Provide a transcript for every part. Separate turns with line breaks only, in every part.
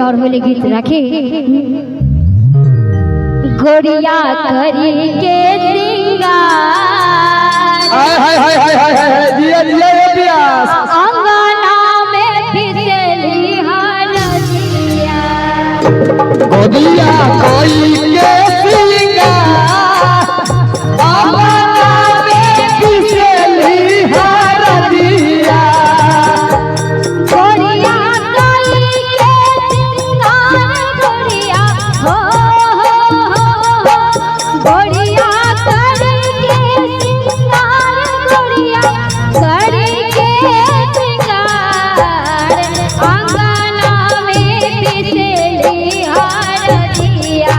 और होली गीत रखे गोरिया करी के सिंगार
हाय हाय हाय हाय हाय हाय दिया दिया दिया
अंगना में फिसली हरदिया
गोदिया कोई के सिंगार अंगना में फिसली हरदिया
गोरिया करी के सिंगार गोरिया हो गोरिया करी के सिंगार गोरिया करी के सिंगार अंगना में फिसली हरदिया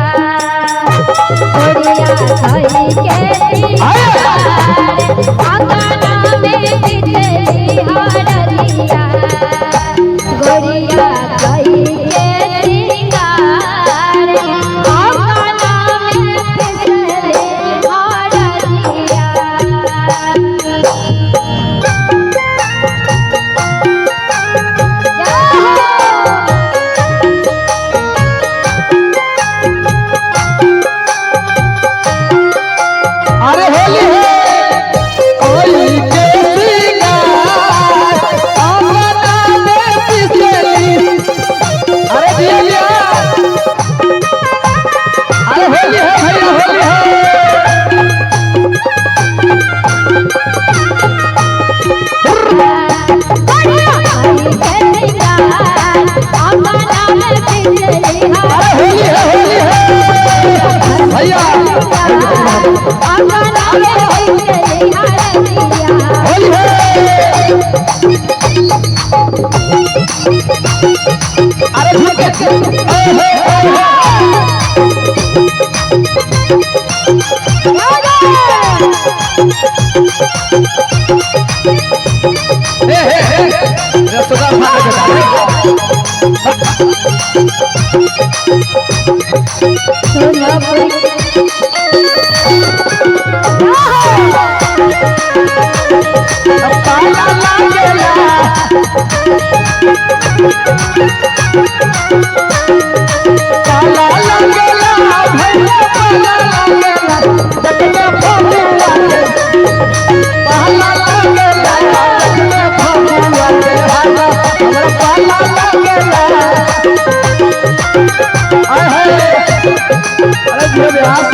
गोरिया करी के सिंगार अंगना में फिसली हरदिया गोरिया करी के सिंगार अंगना में फिसली हरदिया
अरे होली है कोई के सिंगार अंगना में फिसली अरे दिया दिया अरे होली है भैया होली है अरे होली है भैया होली है अरे ठीक है रसोदा भाग पाला लागेला पाला लागेला भैया पाला लागेला जतने फगुआ के पाला लागेला जतने फगुआ के हाला हमरा पाला लागेला आय हाय अरे दिया ब्यास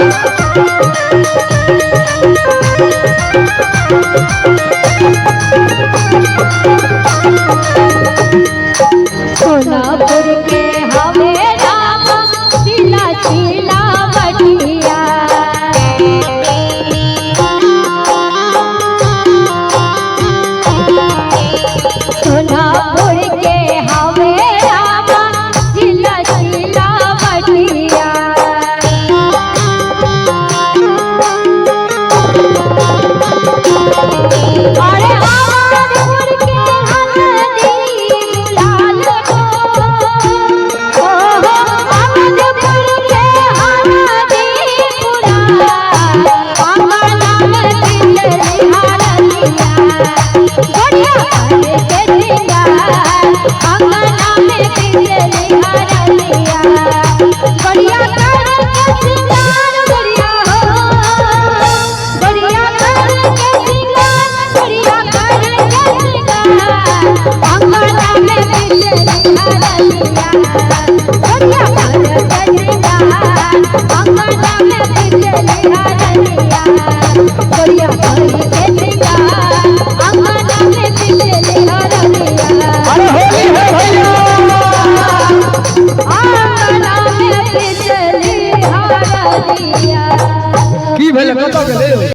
सोनापुर के हवे राम चिला चिला बटिया सोनापुर के हवे राम चिला चिला बटिया अरे आवाज़पुर के हल्दी गुलाल हो आवाज़पुर के हल्दी गुलाल अंगना में फिसली हरदिया गोरिया करे के सिंगार अंगना में फिसली हरदिया गोरिया करे के सिंगार गोरिया हो गोरिया करे के सिंगार गोरिया करे के सिंगार अंगना में फिसली हरदिया गोरिया करे के सिंगार अंगना में फिसली हरदिया गोरिया करे के सिंगार अंगना में फिसली हरदिया
अरे होली है भैया
अंगना में फिसली हरदिया
की भेल कत गेले